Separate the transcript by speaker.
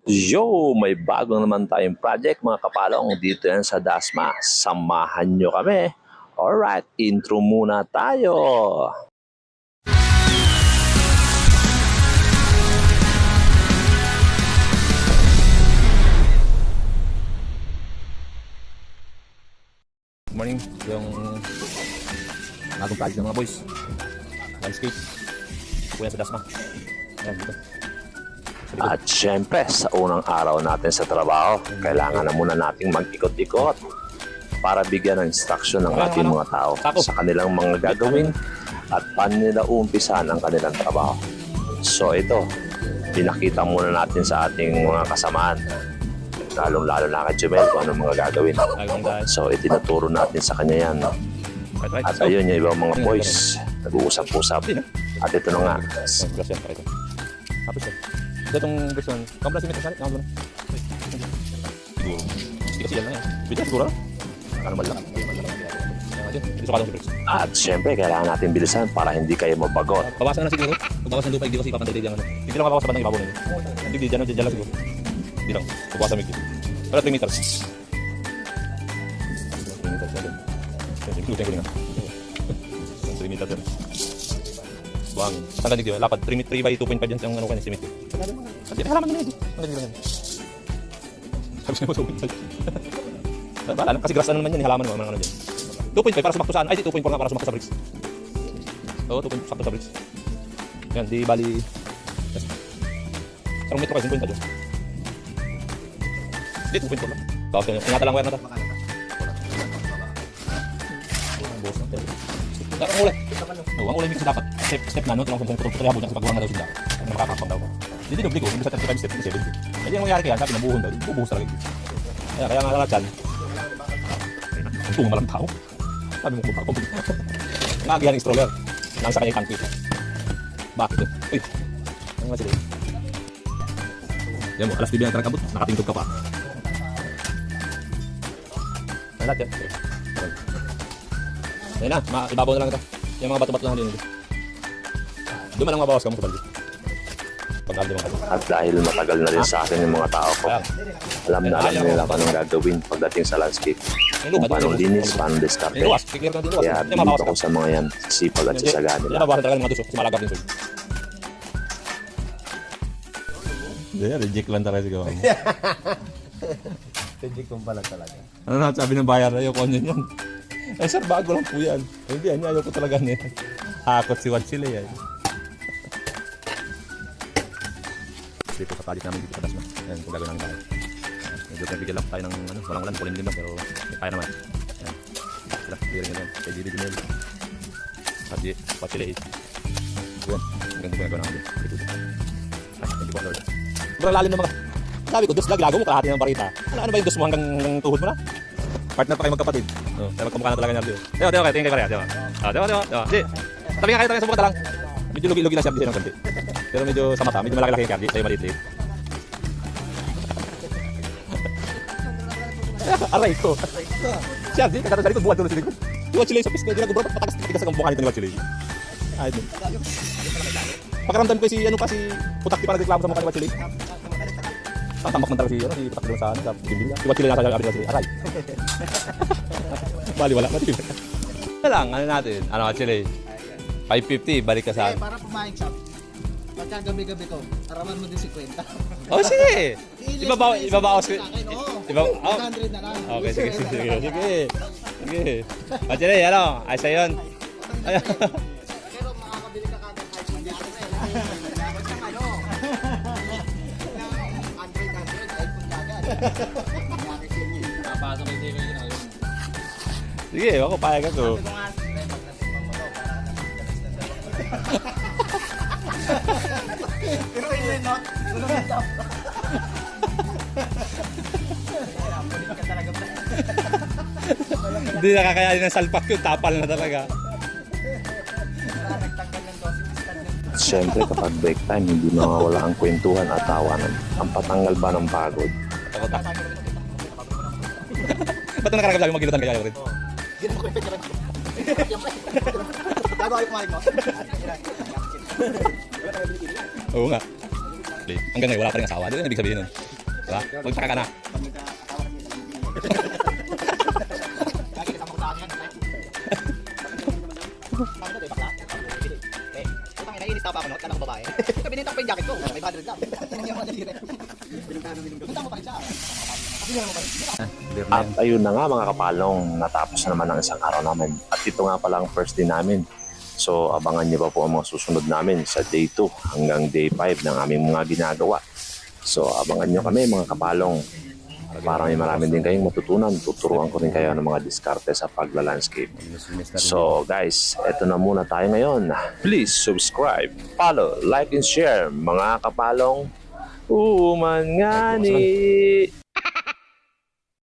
Speaker 1: Yo, may bago naman tayong project mga kapalong dito yan sa Dasma. Samahan nyo kami. Alright, intro muna tayo.
Speaker 2: Good morning, yung bagong project ng mga boys. Landscape. Kuya sa Dasma. Ayan, dito.
Speaker 1: At syempre, sa unang araw natin sa trabaho, kailangan na muna nating mag-ikot-ikot para bigyan ng instruction ng ating mga tao sa kanilang mga gagawin at paano nila uumpisahan ang kanilang trabaho. So ito, pinakita muna natin sa ating mga kasamaan, lalong-lalo na kay Jumel kung anong mga gagawin. So itinuturo natin sa kanya yan. At ayun yung ibang mga boys, nag-uusap-usap. At ito na nga.
Speaker 2: Tapos ito itong version, kamu lang simit ang salit, nakagulo na. Siguro, hindi kasi yan lang yan. Bidya siguro na. Kano malaki. Ito sa kalong si
Speaker 1: At syempre, kailangan natin bilisan para hindi kayo mabagot.
Speaker 2: Bawasan na siguro. Pagbawasan lupa, hindi kasi ipapantay-tay ano. Hindi lang mabawas sa bandang ibabaw ninyo. Hindi dyan lang siguro. Hindi lang. Pagbawasan may gito. Wala 3 meters. 3 meters natin. Tingnan ko nga. 3 meters yan. Buang. Saan ka dito? Lapad. 3 by 2.5 yan ang ano ka na simit. Kasi halaman na yun. Ang ganda yan. Sabi siya mo sa 2.5. Bahala lang. Kasi grass ano naman yan. Halaman naman ano dyan. 2.5 para sumakto saan? Ay, 2.4 nga para sumakto sa bricks. Oo, 2.4 sakto sa bricks. Yan, di bali. Sarang metro kayo, 5.5 dyan. Hindi, 2.4 lang. Tapos yun, ingatan lang wire na ta. Buhos na. Ang ulay. Oo, ang ulay mix dapat. Step na, no? Tinawag sa tutorial dyan sa pagbuwang na daw siya. Ang makakapang daw. Hindi dinobligo, hindi sa 35 step, 70. Hindi ang mangyari kaya, sabi na buhon daw. Bubuhos talaga. Kaya nga lang dyan. Ang tunga malang tao. Sabi mo kung baka. Nakagihan ng stroller. Nang sa kanya yung concrete. Bakit ito? Uy! Ang nga sila. Yan mo, alas 2 na tarang kabot. Nakatingtog ka pa. Ang lahat yan. Ayan na, ibabaw na lang ito. Yung mga bato-bato lang din. Doon man ang mabawas ka mo sa balde.
Speaker 1: At dahil matagal na rin sa akin yung mga tao ko, alam na alam nila kung anong gagawin pagdating sa landscape. Kung paano linis, paano diskarte. Kaya dito ko sa mga yan, sipag at sisaga nila.
Speaker 2: Mabawasan talaga ng mga duso kasi malagap din soy. Hindi, reject lang talaga siguro.
Speaker 3: Reject mo pala talaga.
Speaker 2: Ano na sabi ng bayar na ayoko niyan yan. Eh sir, bago lang po yan. Hindi yan, ayoko talaga niyan. Hakot si Watsile yan. Dito sa project namin dito sa Dasma. Ayan, kung gagawin namin tayo. Medyo pinabigyan lang tayo ng walang-walang, kulimlim lang pero kaya naman. Ayan. Sila, clearing nyo yan. Kay Didi Junel. Hadji, Watsile. Ayan, hanggang dito nagawa namin. Ay, thank you po Lord. Sobrang lalim ng mga... Sabi ko, dos lag, lago mo, kalahati ng parita. Ano ba yung dos mo hanggang tuhod mo na? Partner pa kayo magkapatid. Kaya magkamukha na talaga niya. Diyo, kayo, tingin kayo pareha. Diyo. Di, tabi nga kayo sa bukat lang. Medyo lugi-lugi lang siya ng konti. Pero medyo sa mata, medyo malaki-laki yung Cardi. Sa'yo maliit-liit. Aray ko. Siya, di, kagatan sa likod, buwan doon sa likod. Di Watsile sa piska, di nagubro, patakas ang mukha nito ni Watsile. Ayun din. Pakaramdam ko si Putakti para reklamo sa mukha ni Watsile. Tambak man talaga si Putakti doon sa bimbing niya. Si Watsile nasa sabi ni Watsile, aray. Bali, wala. Lang, ano natin? Ano, Watsile? 550, balik ka sa...
Speaker 3: Para pumayag siya. Pagka gabi-gabi ko, arawan mo din 50.
Speaker 2: Oh, sige! Ibabawas ko.
Speaker 3: Oo,
Speaker 2: 100
Speaker 3: na lang.
Speaker 2: Okay, sige. Sige. Watsile, ano? Ayos na yun.
Speaker 3: Pero makakabili ka kagad kahit hindi ako dapat siyang ano. 100, iPhone kagad. Napasok yung TV yun.
Speaker 2: Sige, ako payag ako.
Speaker 3: Pero hindi not.
Speaker 2: Hindi nakakayanin ng salpak yun, tapal na talaga.
Speaker 1: Siyempre, kapag break time, hindi mawawala ang kwentuhan at tawanan. Ang patanggal ba ng pagod?
Speaker 2: Ba't na nakaragap sabi mo gilutan kaya rin?
Speaker 3: Bago ay kumain mo.
Speaker 2: Oo nga. Hanggang ngayon wala pa rin asawa. Doon ang ibig sabihin nun. Diba? Magtaka ka na.
Speaker 3: Pag nagka-asawa kasi sa Kaya kasama ko sa akin yan. Bakit na, bakla? Eh, utang ina, init pa ako, no? Kala ko babae. Binintang pa yung jacket ko, 500 lang. Yan yung mga daliri. Binintang mo pa rin siya. Binintang mo pa rin.
Speaker 2: Clear na
Speaker 1: At
Speaker 2: yan.
Speaker 1: ayun na nga mga kapalong, natapos na naman ang isang araw namin. At ito nga pala ang first day namin. So abangan niyo pa po ang mga susunod namin sa day 2 hanggang day 5 ng aming mga ginagawa. So abangan niyo kami mga kapalong. Para may marami din kayong matutunan. Tuturuan ko rin kayo ng mga diskarte sa pagla-landscape.
Speaker 2: Linis na rin.
Speaker 1: So guys, eto na muna tayo ngayon. Please subscribe, follow, like and share mga kapalong. Umangani!